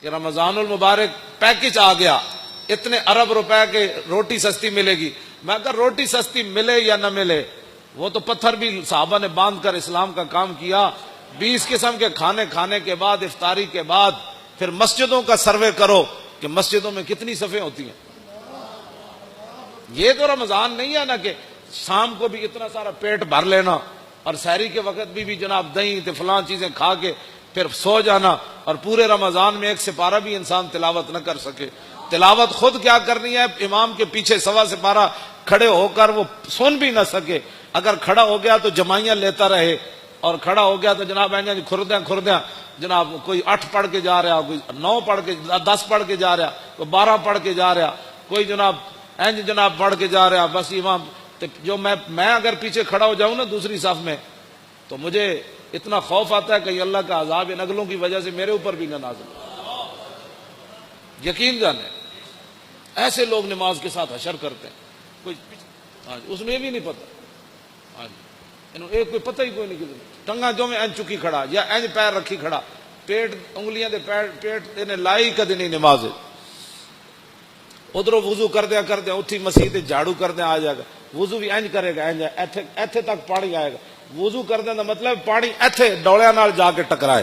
کہ رمضان المبارک پیکج آ گیا، اتنے ارب روپے کے روٹی سستی ملے گی. میں اگر روٹی سستی ملے یا نہ ملے، وہ تو پتھر بھی صحابہ نے باندھ کر اسلام کا کام کیا. 20 قسم کے کھانے کھانے کے بعد، افطاری کے بعد پھر مسجدوں کا سروے کرو کہ مسجدوں میں کتنی صفیں ہوتی ہیں. یہ تو رمضان نہیں ہے نا کہ شام کو بھی اتنا سارا پیٹ بھر لینا اور سحری کے وقت بھی جناب دہی تے فلاں چیزیں کھا کے پھر سو جانا، اور پورے رمضان میں ایک سپارہ بھی انسان تلاوت نہ کر سکے. تلاوت خود کیا کرنی ہے، امام کے پیچھے سوا سپارہ کھڑے ہو کر وہ سن بھی نہ سکے. اگر کھڑا ہو گیا تو جمائیاں لیتا رہے، اور کھڑا ہو گیا تو جناب کھردیاں جناب کوئی 8 پڑھ کے جا رہا، کوئی 9 پڑھ کے 10 پڑھ کے جا رہا، کوئی 12 پڑھ کے جا رہا، کوئی جناب پڑھ کے جا رہا. بس امام جو میں اگر پیچھے کھڑا ہو جاؤں نا دوسری صف میں، تو مجھے اتنا خوف آتا ہے کہ اللہ کا عذاب ان اگلوں کی وجہ سے میرے اوپر بھی نہ نازل ہو. یقین جانے ایسے لوگ نماز کے ساتھ حشر کرتے ہیں، کوئی اس میں بھی نہیں پتا، ایک کوئی پتہ ہی کوئی نہیں، ٹنگا جو میں اینج چکی کھڑا یا اینج پیر رکھی کھڑا، پیٹ انگلیاں دے پیٹ نے لائی کدی نہیں نماز. ادھر وضو کر دیا اٹھی مسیح جھاڑو کر دیا آ جائے گا، وضو بھی اینج کرے گا، ایتھے تک پانی آئے گا. وضو کر دیا مطلب پانی ایتھے ڈولیاں نال جا کے ٹکرائے.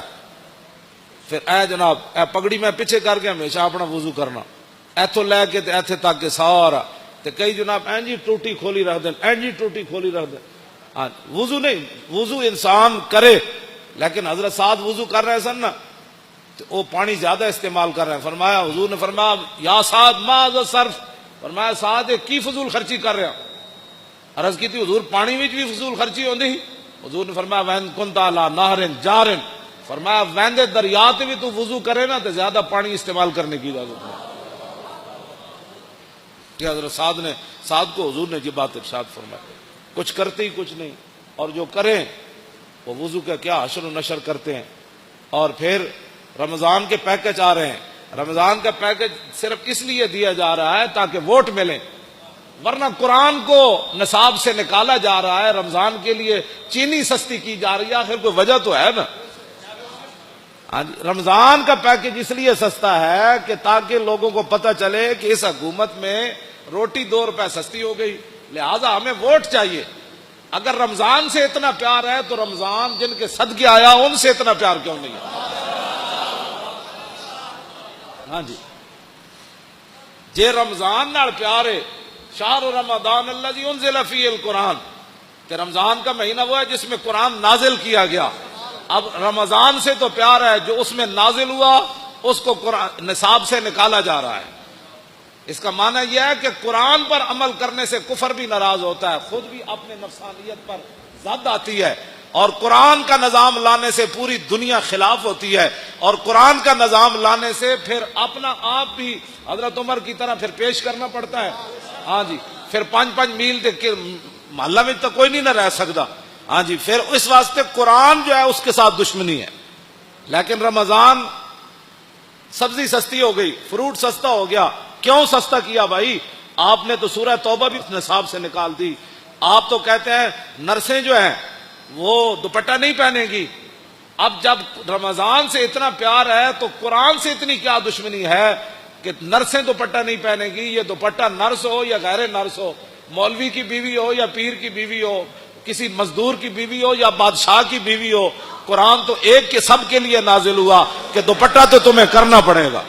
پھر اے جناب اے پگڑی میں پیچھے کر کے ہمیشہ اپنا وضو کرنا، ایتھوں لے کے ایتھے تک کے سارا. تے کئی جناب اینجی ٹوٹی کھولی رکھ دیں، اینجی ٹوٹی کھولی رکھ دیں. وضو نہیں، وضو انسان کرے، لیکن حضرت سعد وضو کر رہے سن نا تو وہ پانی زیادہ استعمال کر رہے ہیں. فرمایا حضور نے فرمایا یا سعد ما ذا صرف، فرمایا سعد کی فضول خرچی کر رہا. عرض کی تھی حضور پانی وچ بھی فضول خرچی ہوندی؟ حضور نے فرمایا وین کنت علی نہر جار، فرمایا وین دے دریا تے بھی تو وضو کرے نا تو زیادہ پانی استعمال کرنے کی اجازت ہے. کہ حضرت سعد کو حضور نے یہ بات ارشاد فرمائی. کچھ کرتے ہی کچھ نہیں، اور جو کریں وہ وضو کا کیا حشر و نشر کرتے ہیں. اور پھر رمضان کے پیکج آ رہے ہیں. رمضان کا پیکج صرف اس لیے دیا جا رہا ہے تاکہ ووٹ ملیں، ورنہ قرآن کو نصاب سے نکالا جا رہا ہے. رمضان کے لیے چینی سستی کی جا رہی ہے، آخر کوئی وجہ تو ہے نا. رمضان کا پیکج اس لیے سستا ہے کہ تاکہ لوگوں کو پتہ چلے کہ اس حکومت میں روٹی 2 روپے سستی ہو گئی، لہذا ہمیں ووٹ چاہیے. اگر رمضان سے اتنا پیار ہے تو رمضان جن کے صدقے آیا ان سے اتنا پیار کیوں نہیں ہے؟ ہاں جی، جے رمضان نال پیار ہے، شہر رمضان الذی انزل فیہ القرآن، کہ رمضان کا مہینہ وہ ہے جس میں قرآن نازل کیا گیا. اب رمضان سے تو پیار ہے، جو اس میں نازل ہوا اس کو قرآن نصاب سے نکالا جا رہا ہے. اس کا معنی یہ ہے کہ قرآن پر عمل کرنے سے کفر بھی ناراض ہوتا ہے، خود بھی اپنے نفسانیت پر زد آتی ہے، اور قرآن کا نظام لانے سے پوری دنیا خلاف ہوتی ہے، اور قرآن کا نظام لانے سے پھر اپنا آپ بھی حضرت عمر کی طرح پھر پیش کرنا پڑتا ہے. ہاں جی، پھر 5 میل محلہ میں تو کوئی نہیں نہ رہ سکتا. ہاں جی، پھر اس واسطے قرآن جو ہے اس کے ساتھ دشمنی ہے. لیکن رمضان سبزی سستی ہو گئی، فروٹ سستا ہو گیا. کیوں سستا کیا بھائی؟ آپ نے تو سورہ توبہ بھی نصاب سے نکال دی. آپ تو کہتے ہیں نرسیں جو ہیں وہ دوپٹہ نہیں پہنے گی. اب جب رمضان سے اتنا پیار ہے تو قرآن سے اتنی کیا دشمنی ہے کہ نرسیں دوپٹہ نہیں پہنے گی؟ یہ دوپٹہ نرس ہو یا غیر نرس ہو، مولوی کی بیوی ہو یا پیر کی بیوی ہو، کسی مزدور کی بیوی ہو یا بادشاہ کی بیوی ہو، قرآن تو ایک کے سب کے لیے نازل ہوا کہ دوپٹہ تو تمہیں کرنا پڑے گا،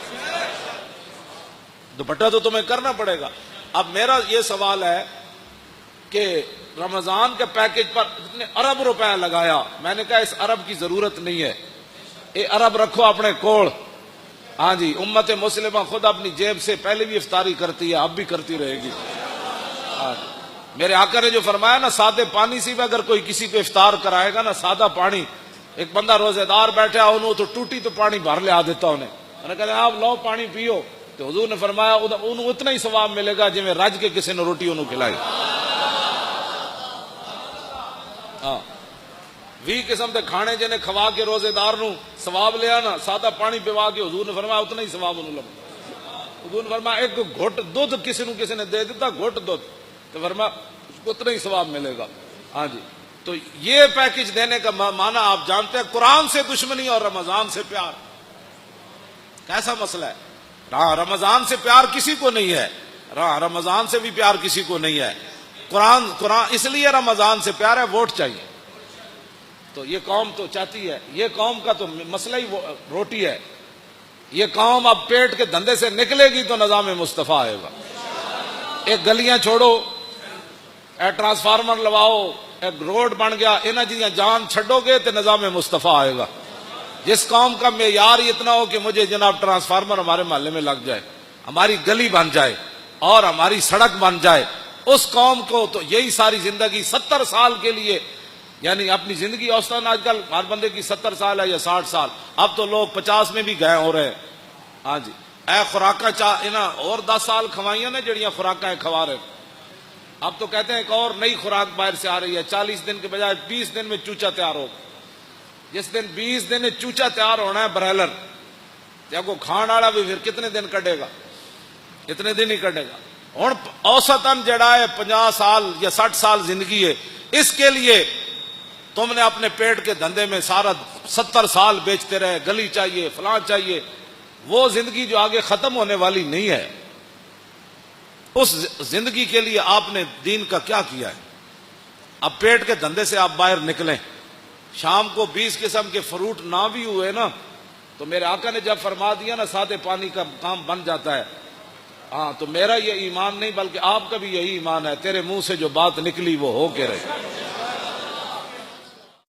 دوپٹہ تو تمہیں کرنا پڑے گا. اب میرا یہ سوال ہے کہ رمضان کے پیکج پر اتنے ارب روپے لگایا. میں نے کہا اس ارب کی ضرورت نہیں ہے، یہ ارب رکھو اپنے کوڑ. ہاں جی، امت مسلمہ خود اپنی جیب سے پہلے بھی افطاری کرتی ہے، اب بھی کرتی رہے گی. میرے آقا نے جو فرمایا نا، سادے پانی سے بھی اگر کوئی کسی کو افطار کرائے گا نا، سادہ پانی، ایک بندہ روزے دار بیٹھا انہوں تو ٹوٹی تو پانی بھر لے آ دیتا انہیں. میں نے کہا آپ لو پانی پیو، تو حضور نے فرمایا انہوں اتنا ہی ثواب ملے گا جی میں رج کے کسی نے روٹی انہوں کھلائی. ہاں 20 قسم کے کھانے جنہیں کھوا کے روزے دار نو ثواب لیا نا، سادہ پانی پیوا کے حضور نے فرمایا اتنا ہی ثواب انہوں لگا. حضور نے فرمایا ایک گھٹ دودھ کسی نے دے دیتا، گھٹ دودھ، تو فرمایا اتنا ہی ثواب ملے گا. ہاں جی، تو یہ پیکج دینے کا معنی آپ جانتے ہیں، قرآن سے دشمنی اور رمضان سے پیار. کیسا مسئلہ ہے؟ ہاں رمضان سے پیار کسی کو نہیں ہے، رمضان سے بھی پیار کسی کو نہیں ہے۔ قرآن اس لیے رمضان سے پیار ہے، ووٹ چاہیے۔ تو یہ قوم تو چاہتی ہے، یہ قوم کا تو مسئلہ ہی روٹی ہے۔ یہ قوم اب پیٹ کے دھندے سے نکلے گی تو نظام مصطفیٰ آئے گا۔ ایک گلیاں چھوڑو، اے ٹرانسفارمر لواؤ، ایک روڈ بن گیا، انہاں جیاں جان چھڈو گے تو نظام مصطفیٰ آئے گا۔ جس قوم کا معیار ہی اتنا ہو کہ مجھے جناب ٹرانسفارمر ہمارے محلے میں لگ جائے، ہماری گلی بن جائے اور ہماری سڑک بن جائے، اس قوم کو تو یہی ساری زندگی 70 سال کے لیے، یعنی اپنی زندگی اوسطاً آج کل ہر بندے کی 70 سال ہے یا 60 سال، اب تو لوگ 50 میں بھی گئے ہو رہے ہیں۔ ہاں جی، اے خوراکاں اور 10 سال کھوائیاں نے جڑیاں خوراکاں کھوا رہے، اب تو کہتے ہیں ایک اور نئی خوراک باہر سے آ رہی ہے، 40 دن کے بجائے 20 دن میں چوچا تیار ہوگا۔ جس دن 20 دن چوچا تیار ہونا ہے برائلر، کو کھان والا بھی پھر کتنے دن کٹے گا؟ اتنے دن ہی کٹے گا۔ ہوں اوسطاً جڑا ہے 50 سال یا 60 سال زندگی ہے، اس کے لیے تم نے اپنے پیٹ کے دھندے میں سارا 70 سال بیچتے رہے، گلی چاہیے، فلاں چاہیے، وہ زندگی جو آگے ختم ہونے والی نہیں ہے، اس زندگی کے لیے آپ نے دین کا کیا کیا ہے؟ اب پیٹ کے دھندے سے آپ باہر نکلیں، شام کو 20 قسم کے فروٹ نہ بھی ہوئے نا تو میرے آقا نے جب فرما دیا نا سادے پانی کا کام بن جاتا ہے۔ ہاں تو میرا یہ ایمان نہیں بلکہ آپ کا بھی یہی ایمان ہے، تیرے منہ سے جو بات نکلی وہ ہو کے رہے۔